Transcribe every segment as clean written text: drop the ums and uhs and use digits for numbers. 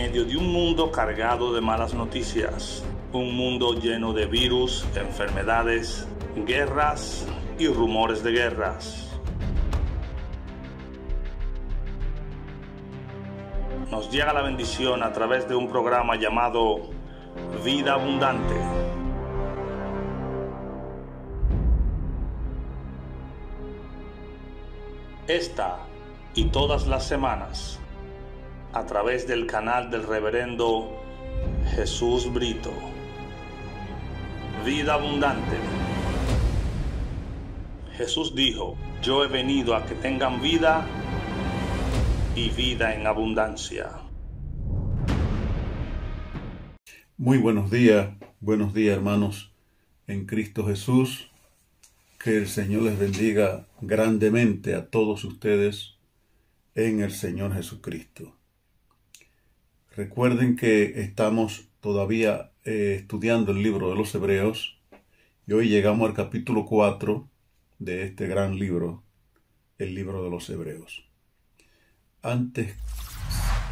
medio de un mundo cargado de malas noticias, un mundo lleno de virus, enfermedades, guerras y rumores de guerras. Nos llega la bendición a través de un programa llamado Vida Abundante. Esta y todas las semanas, a través del canal del reverendo Jesús Brito. Vida abundante. Jesús dijo: yo he venido a que tengan vida y vida en abundancia. Muy buenos días hermanos en Cristo Jesús. Que el Señor les bendiga grandemente a todos ustedes en el Señor Jesucristo. Recuerden que estamos todavía estudiando el libro de los Hebreos y hoy llegamos al capítulo 4 de este gran libro, el libro de los Hebreos. Antes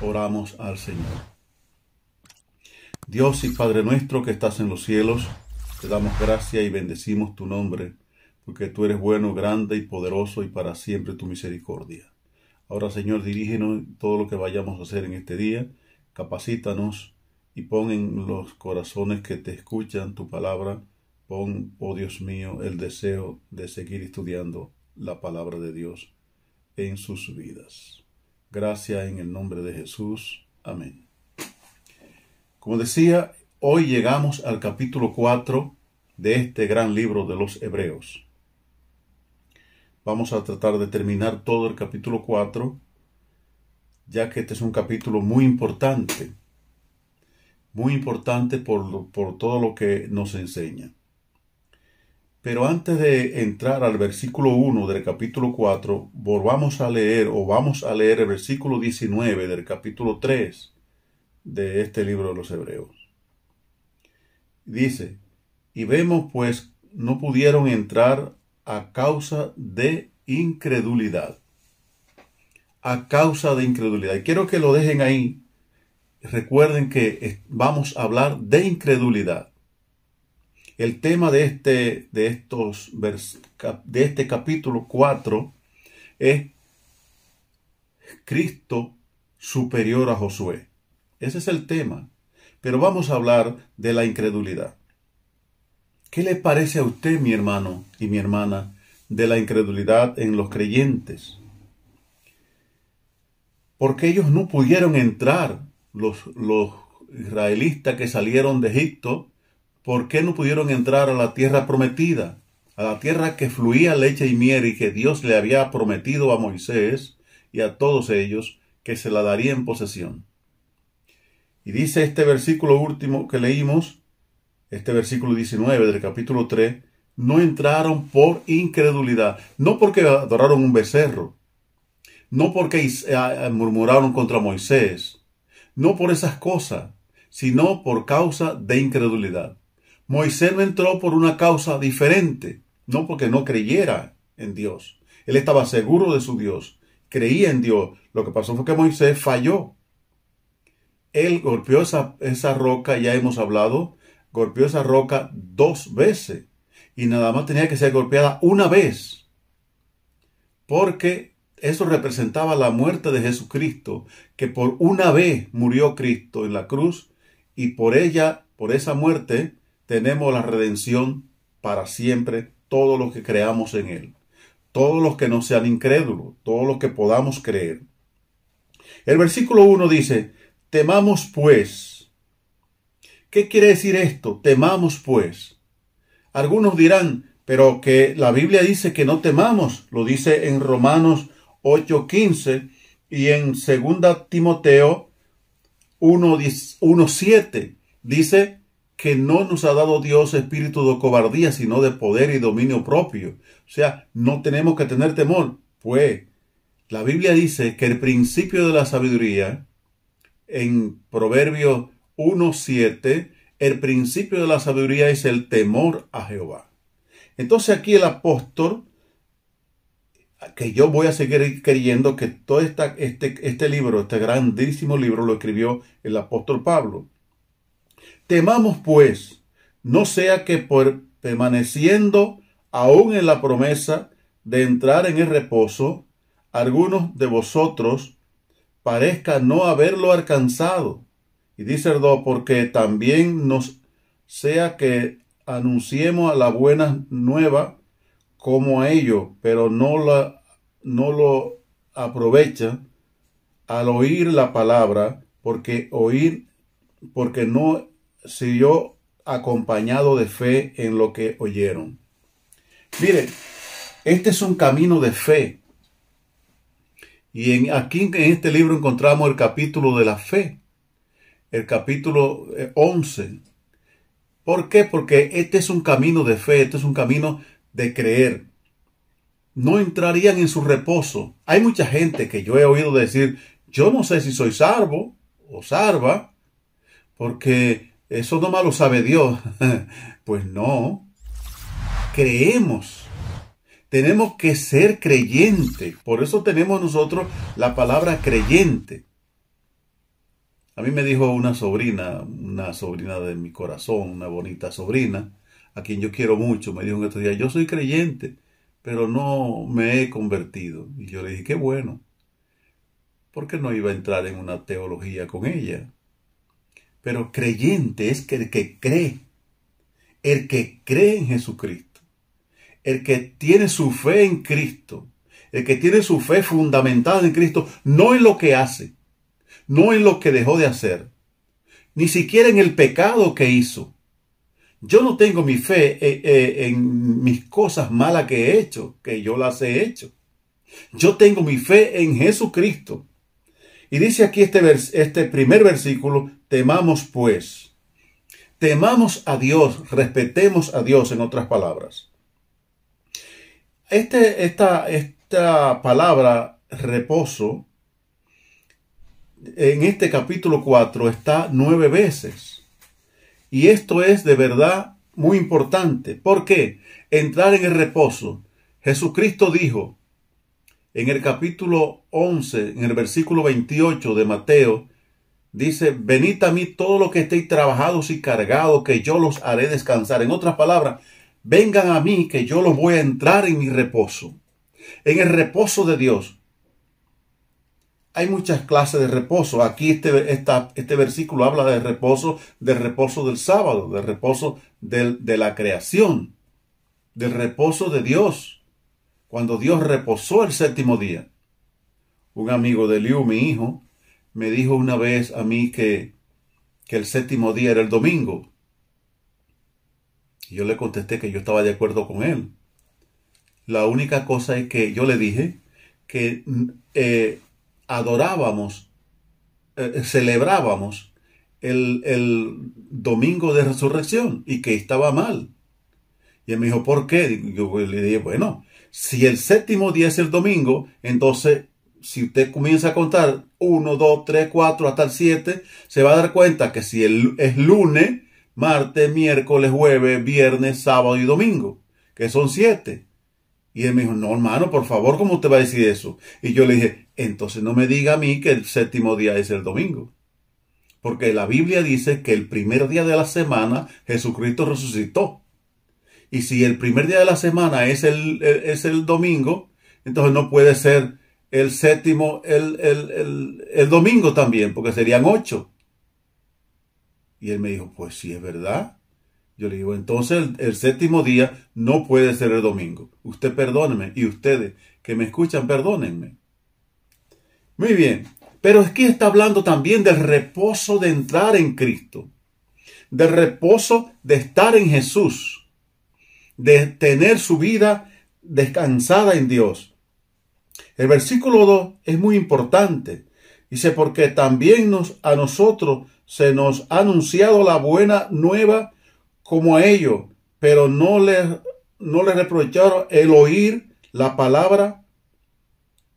oramos al Señor. Dios y Padre nuestro que estás en los cielos, te damos gracia y bendecimos tu nombre, porque tú eres bueno, grande y poderoso y para siempre tu misericordia. Ahora, Señor, dirígenos en todo lo que vayamos a hacer en este día. Capacítanos y pon en los corazones que te escuchan tu palabra, pon, oh Dios mío, el deseo de seguir estudiando la palabra de Dios en sus vidas. Gracias en el nombre de Jesús. Amén. Como decía, hoy llegamos al capítulo 4 de este gran libro de los Hebreos. Vamos a tratar de terminar todo el capítulo 4, ya que este es un capítulo muy importante por todo lo que nos enseña. Pero antes de entrar al versículo 1 del capítulo 4, vamos a leer el versículo 19 del capítulo 3 de este libro de los Hebreos. Dice: y vemos pues no pudieron entrar a causa de incredulidad. A causa de incredulidad. Y quiero que lo dejen ahí. Recuerden que vamos a hablar de incredulidad. El tema de este capítulo 4 es Cristo superior a Josué. Ese es el tema. Pero vamos a hablar de la incredulidad. ¿Qué le parece a usted, mi hermano y mi hermana, de la incredulidad en los creyentes? Porque ellos no pudieron entrar, los israelitas que salieron de Egipto, ¿por qué no pudieron entrar a la tierra prometida? A la tierra que fluía leche y miel y que Dios le había prometido a Moisés y a todos ellos que se la daría en posesión. Y dice este versículo último que leímos, este versículo 19 del capítulo 3, no entraron por incredulidad, no porque adoraron un becerro, no porque murmuraron contra Moisés, no por esas cosas, sino por causa de incredulidad. Moisés no entró por una causa diferente, no porque no creyera en Dios. Él estaba seguro de su Dios, creía en Dios. Lo que pasó fue que Moisés falló. Él golpeó esa roca, ya hemos hablado, golpeó esa roca 2 veces y nada más tenía que ser golpeada una vez, porque eso representaba la muerte de Jesucristo, que por una vez murió Cristo en la cruz y por esa muerte tenemos la redención para siempre, todos los que creamos en Él, todos los que no sean incrédulos, todos los que podamos creer. El versículo 1 dice: temamos pues. ¿Qué quiere decir esto? Temamos pues. Algunos dirán, pero que la Biblia dice que no temamos. Lo dice en Romanos 8:15 y en 2 Timoteo 1:7. Dice que no nos ha dado Dios espíritu de cobardía, sino de poder y dominio propio. O sea, no tenemos que tener temor. Pues la Biblia dice que el principio de la sabiduría, en Proverbios 1:7, el principio de la sabiduría es el temor a Jehová. Entonces aquí el apóstol que yo voy a seguir creyendo que todo este libro, este grandísimo libro, lo escribió el apóstol Pablo. Temamos pues, no sea que por permaneciendo aún en la promesa de entrar en el reposo, algunos de vosotros parezca no haberlo alcanzado. Y dice el 2, porque también nos sea que anunciemos a la buena nueva como a ellos, pero no lo aprovechan al oír la palabra, porque no siguió acompañado de fe en lo que oyeron. Mire, este es un camino de fe. Y aquí en este libro encontramos el capítulo de la fe, el capítulo 11. ¿Por qué? Porque este es un camino de fe, este es un camino de creer. No entrarían en su reposo. Hay mucha gente que yo he oído decir, yo no sé si soy salvo o salva, porque eso nomás lo sabe Dios. Pues no, creemos. Tenemos que ser creyentes. Por eso tenemos nosotros la palabra creyente. A mí me dijo una sobrina de mi corazón, una bonita sobrina, a quien yo quiero mucho, me dijo en estos días, yo soy creyente, pero no me he convertido. Y yo le dije, qué bueno, porque no iba a entrar en una teología con ella. Pero creyente es el que cree en Jesucristo, el que tiene su fe en Cristo, el que tiene su fe fundamentada en Cristo, no en lo que hace, no en lo que dejó de hacer, ni siquiera en el pecado que hizo. Yo no tengo mi fe en mis cosas malas que he hecho, que yo las he hecho. Yo tengo mi fe en Jesucristo. Y dice aquí este primer versículo, temamos pues. Temamos a Dios, respetemos a Dios, en otras palabras. Esta palabra reposo en este capítulo 4 está 9 veces. Y esto es de verdad muy importante. ¿Por qué? Entrar en el reposo. Jesucristo dijo en el capítulo 11, en el versículo 28 de Mateo, dice, venid a mí todos los que estéis trabajados y cargados, que yo los haré descansar. En otras palabras, vengan a mí, que yo los voy a entrar en mi reposo. En el reposo de Dios. Hay muchas clases de reposo. Aquí este versículo habla del reposo del sábado, del reposo de la creación, del reposo de Dios, cuando Dios reposó el séptimo día. Un amigo de Liu, mi hijo, me dijo una vez a mí que el séptimo día era el domingo. Y yo le contesté que yo estaba de acuerdo con él. La única cosa es que yo le dije que celebrábamos el domingo de resurrección y que estaba mal. Y él me dijo, ¿por qué? Y yo le dije, bueno, si el séptimo día es el domingo, entonces si usted comienza a contar 1, 2, 3, 4 hasta el 7, se va a dar cuenta que si es lunes, martes, miércoles, jueves, viernes, sábado y domingo, que son 7. Y él me dijo, no, hermano, por favor, ¿cómo usted va a decir eso? Y yo le dije, entonces no me diga a mí que el séptimo día es el domingo. Porque la Biblia dice que el primer día de la semana Jesucristo resucitó. Y si el primer día de la semana es el domingo, entonces no puede ser el séptimo el domingo también, porque serían 8. Y él me dijo, pues sí, es verdad. Yo le digo, entonces el séptimo día no puede ser el domingo. Usted perdóneme, y ustedes que me escuchan, perdónenme. Muy bien, pero aquí está hablando también del reposo de entrar en Cristo, del reposo de estar en Jesús, de tener su vida descansada en Dios. El versículo 2 es muy importante. Dice, porque también a nosotros se nos ha anunciado la buena nueva como a ellos, pero no les reprocharon el oír la palabra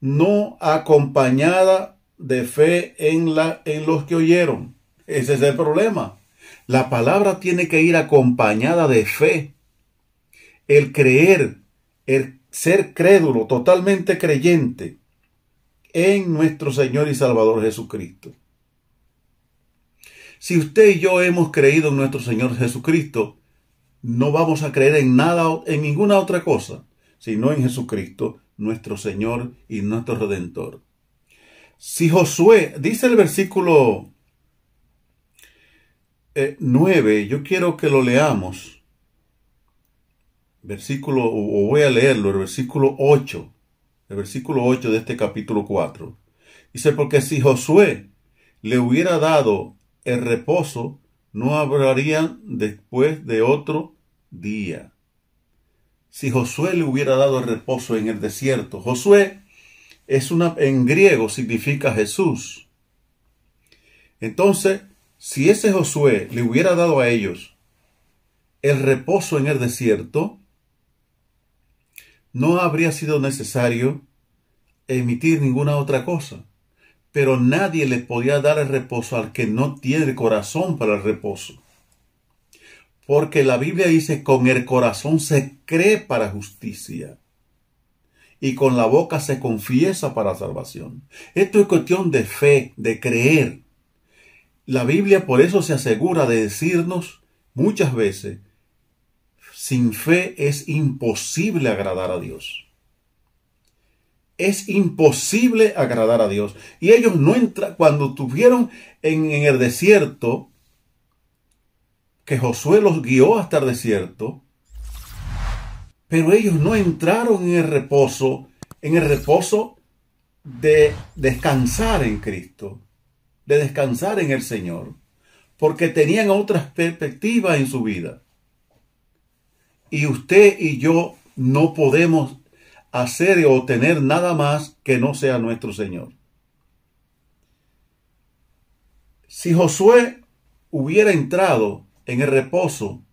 no acompañada de fe en los que oyeron. Ese es el problema. La palabra tiene que ir acompañada de fe. El creer, el ser crédulo, totalmente creyente en nuestro Señor y Salvador Jesucristo. Si usted y yo hemos creído en nuestro Señor Jesucristo, no vamos a creer en nada, en ninguna otra cosa, sino en Jesucristo, nuestro Señor y nuestro Redentor. Si Josué, dice el versículo 9, yo quiero que lo leamos. Voy a leerlo, el versículo 8. El versículo 8 de este capítulo 4. Dice, porque si Josué le hubiera dado el reposo, no hablarían después de otro día. Si Josué le hubiera dado el reposo en el desierto. Josué en griego significa Jesús. Entonces, si ese Josué le hubiera dado a ellos el reposo en el desierto, no habría sido necesario emitir ninguna otra cosa. Pero nadie le podía dar el reposo al que no tiene el corazón para el reposo. Porque la Biblia dice, con el corazón se cree para justicia y con la boca se confiesa para salvación. Esto es cuestión de fe, de creer. La Biblia por eso se asegura de decirnos muchas veces, sin fe es imposible agradar a Dios. Es imposible agradar a Dios. Y ellos no entraron, cuando estuvieron en el desierto, que Josué los guió hasta el desierto, pero ellos no entraron en el reposo de descansar en Cristo, de descansar en el Señor, porque tenían otras perspectivas en su vida. Y usted y yo no podemos hacer o tener nada más que no sea nuestro Señor. Si Josué hubiera entrado en el reposo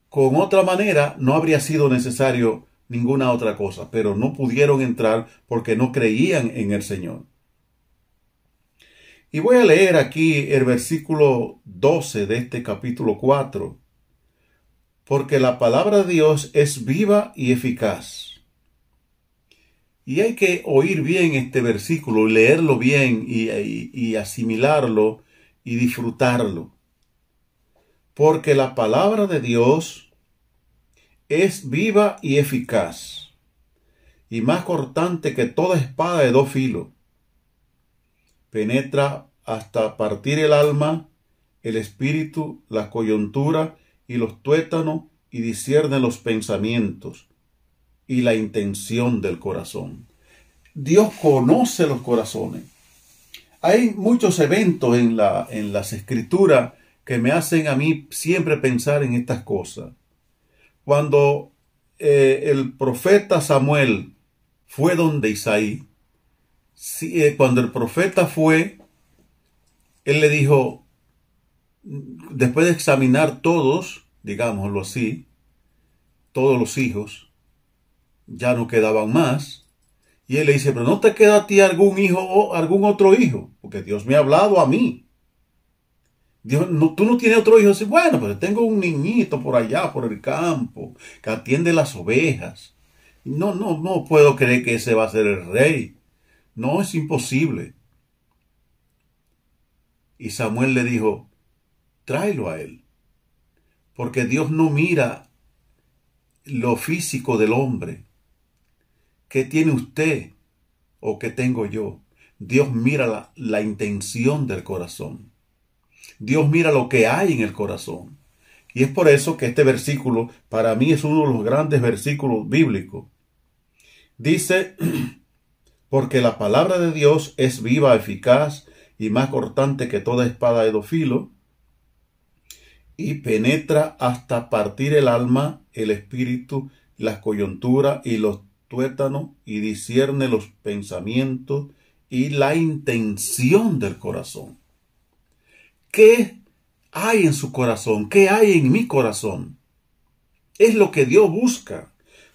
con otra manera, no habría sido necesario ninguna otra cosa, pero no pudieron entrar porque no creían en el Señor. Y voy a leer aquí el versículo 12 de este capítulo 4, porque la palabra de Dios es viva y eficaz. Y hay que oír bien este versículo, leerlo bien y asimilarlo y disfrutarlo. Porque la palabra de Dios es viva y eficaz, y más cortante que toda espada de dos filos. Penetra hasta partir el alma, el espíritu, la coyuntura y los tuétanos, y discierne los pensamientos y la intención del corazón. Dios conoce los corazones. Hay muchos eventos en las escrituras que me hacen a mí siempre pensar en estas cosas. Cuando el profeta Samuel fue donde Isaí, cuando el profeta fue, él le dijo, después de examinar todos, digámoslo así, todos los hijos, ya no quedaban más. Y él le dice, pero ¿no te queda a ti algún hijo o algún otro hijo? Porque Dios me ha hablado a mí. Dios, no, tú no tienes otro hijo. Dice, bueno, pero tengo un niñito por allá, por el campo, que atiende las ovejas. No puedo creer que ese va a ser el rey. No, es imposible. Y Samuel le dijo, tráelo a él. Porque Dios no mira lo físico del hombre. ¿Qué tiene usted o qué tengo yo? Dios mira la intención del corazón. Dios mira lo que hay en el corazón. Y es por eso que este versículo para mí es uno de los grandes versículos bíblicos. Dice, porque la palabra de Dios es viva, eficaz y más cortante que toda espada de dos filos, y penetra hasta partir el alma, el espíritu, las coyunturas y los tuétanos, y discierne los pensamientos y la intención del corazón. ¿Qué hay en su corazón? ¿Qué hay en mi corazón? Es lo que Dios busca.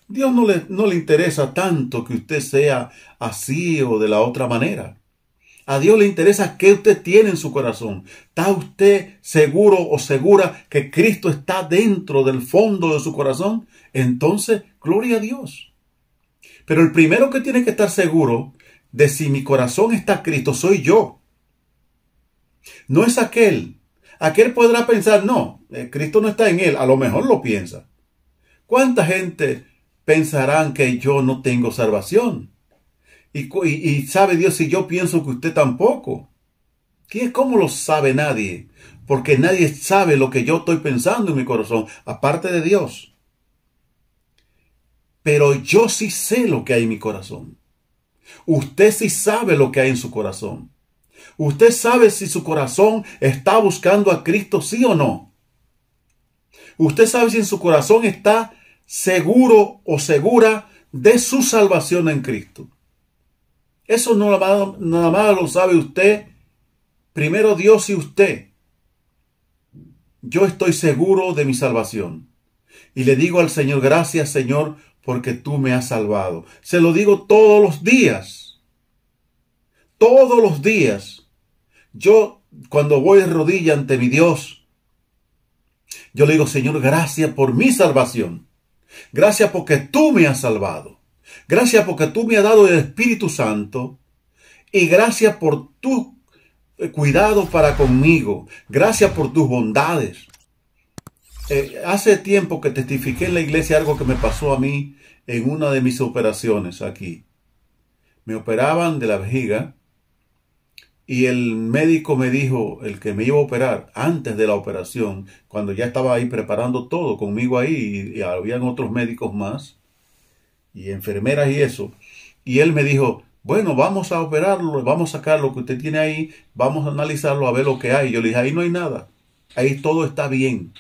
Dios no le interesa tanto que usted sea así o de la otra manera. A Dios le interesa qué usted tiene en su corazón. ¿Está usted seguro o segura que Cristo está dentro del fondo de su corazón? Entonces, gloria a Dios. Pero el primero que tiene que estar seguro de si mi corazón está a Cristo soy yo. No es aquel. Aquel podrá pensar, no, Cristo no está en él. A lo mejor lo piensa. ¿Cuánta gente pensarán que yo no tengo salvación? Y sabe Dios si yo pienso que usted tampoco. ¿Cómo lo sabe nadie? Porque nadie sabe lo que yo estoy pensando en mi corazón, aparte de Dios. Pero yo sí sé lo que hay en mi corazón. Usted sí sabe lo que hay en su corazón. Usted sabe si su corazón está buscando a Cristo, sí o no. Usted sabe si en su corazón está seguro o segura de su salvación en Cristo. Eso nada más lo sabe usted. Primero Dios y usted. Yo estoy seguro de mi salvación. Y le digo al Señor, gracias Señor, porque tú me has salvado. Se lo digo todos los días. Todos los días. Yo, cuando voy de rodilla ante mi Dios, yo le digo, Señor, gracias por mi salvación. Gracias porque tú me has salvado. Gracias porque tú me has dado el Espíritu Santo. Y gracias por tu cuidado para conmigo. Gracias por tus bondades. Hace tiempo que testifiqué en la iglesia algo que me pasó a mí en una de mis operaciones aquí. Me operaban de la vejiga y el médico me dijo, el que me iba a operar antes de la operación, cuando ya estaba ahí preparando todo conmigo ahí, y habían otros médicos más y enfermeras y eso, y él me dijo, bueno, vamos a operarlo, vamos a sacar lo que usted tiene ahí, vamos a analizarlo a ver lo que hay. Yo le dije, ahí no hay nada, ahí todo está bien.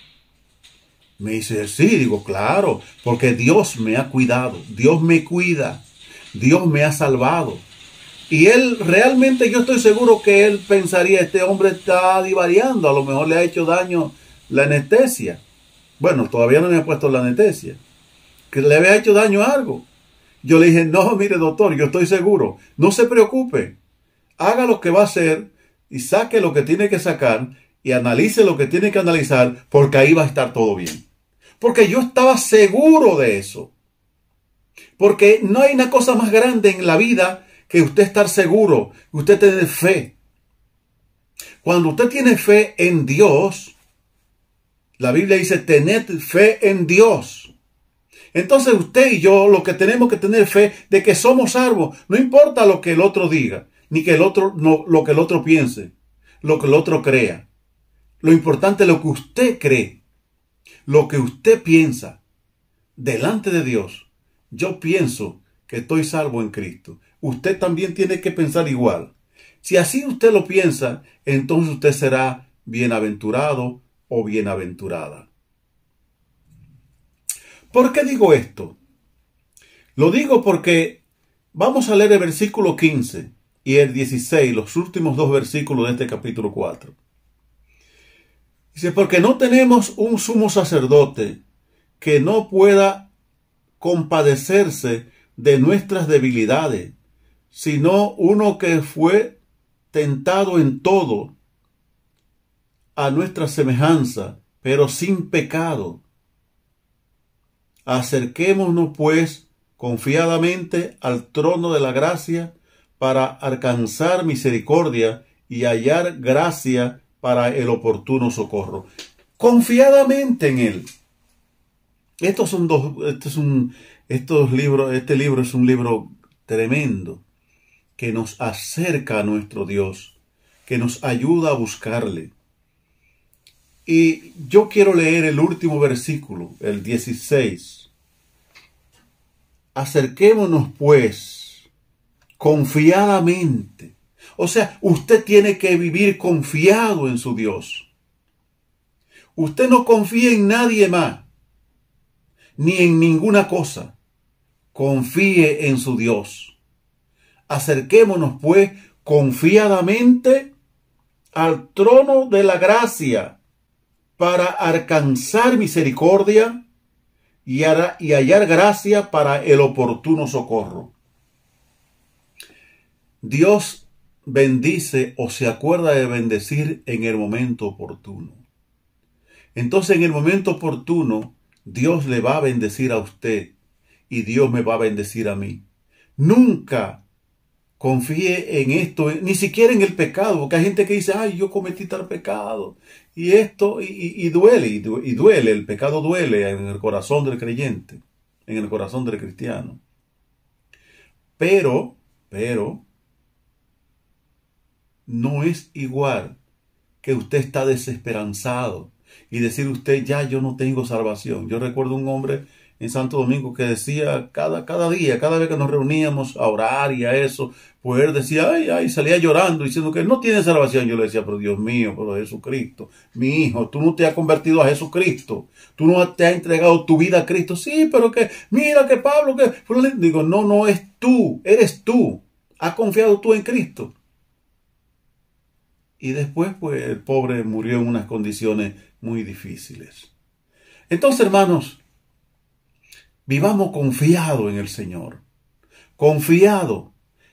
Me dice, sí, digo, claro, porque Dios me ha cuidado, Dios me cuida, Dios me ha salvado. Y él, realmente yo estoy seguro que él pensaría, este hombre está divariando, a lo mejor le ha hecho daño la anestesia. Bueno, todavía no me ha puesto la anestesia. Que le había hecho daño a algo. Yo le dije, no, mire doctor, yo estoy seguro, no se preocupe, haga lo que va a hacer y saque lo que tiene que sacar y analice lo que tiene que analizar, porque ahí va a estar todo bien. Porque yo estaba seguro de eso. Porque no hay una cosa más grande en la vida que usted estar seguro, usted tener fe. Cuando usted tiene fe en Dios, la Biblia dice, tened fe en Dios. Entonces usted y yo lo que tenemos que tener fe de que somos salvos. No importa lo que el otro diga, ni que lo que el otro piense, lo que el otro crea. Lo importante es lo que usted cree, lo que usted piensa. Delante de Dios, yo pienso que estoy salvo en Cristo. Usted también tiene que pensar igual. Si así usted lo piensa, entonces usted será bienaventurado o bienaventurada. ¿Por qué digo esto? Lo digo porque vamos a leer el versículo 15 y el 16, los últimos dos versículos de este capítulo 4. Dice, porque no tenemos un sumo sacerdote que no pueda compadecerse de nuestras debilidades, sino uno que fue tentado en todo a nuestra semejanza, pero sin pecado. Acerquémonos pues confiadamente al trono de la gracia para alcanzar misericordia y hallar gracia para el oportuno socorro. Confiadamente en Él. Este libro es un libro tremendo que nos acerca a nuestro Dios, que nos ayuda a buscarle. Y yo quiero leer el último versículo, el 16. Acerquémonos pues confiadamente. O sea, usted tiene que vivir confiado en su Dios. Usted no confía en nadie más, ni en ninguna cosa. Confíe en su Dios. Acerquémonos pues confiadamente al trono de la gracia para alcanzar misericordia y hallar gracia para el oportuno socorro. Dios bendice o se acuerda de bendecir en el momento oportuno. Entonces, en el momento oportuno, Dios le va a bendecir a usted y Dios me va a bendecir a mí. Nunca confíe en esto, ni siquiera en el pecado, porque hay gente que dice, ay, yo cometí tal pecado, y esto, y duele, el pecado duele en el corazón del creyente, en el corazón del cristiano. Pero, no es igual que usted está desesperanzado y decir usted, ya yo no tengo salvación. Yo recuerdo un hombre en Santo Domingo que decía cada día, cada vez que nos reuníamos a orar y a eso, pues él decía, ay, salía llorando diciendo que no tiene salvación. Yo le decía, pero Dios mío, pero Jesucristo, mi hijo, tú no te has convertido a Jesucristo, tú no te has entregado tu vida a Cristo. Sí, pero que, mira que Pablo, que... Digo, no es tú, eres tú, has confiado tú en Cristo. Y después, pues, el pobre murió en unas condiciones muy difíciles. Entonces, hermanos, vivamos confiados en el Señor. Confiado.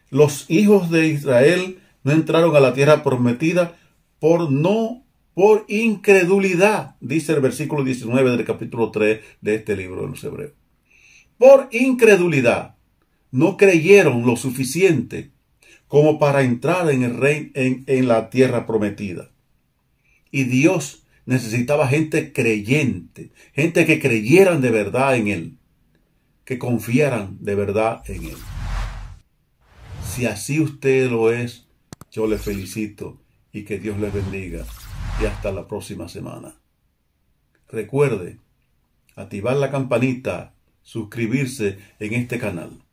Los hijos de Israel no entraron a la tierra prometida por incredulidad, dice el versículo 19 del capítulo 3 de este libro de los Hebreos. Por incredulidad. No creyeron lo suficiente como para entrar en el reino, en la tierra prometida. Y Dios necesitaba gente creyente, gente que creyeran de verdad en Él, que confiaran de verdad en Él. Si así usted lo es, yo le felicito y que Dios le bendiga. Y hasta la próxima semana. Recuerde activar la campanita, suscribirse en este canal.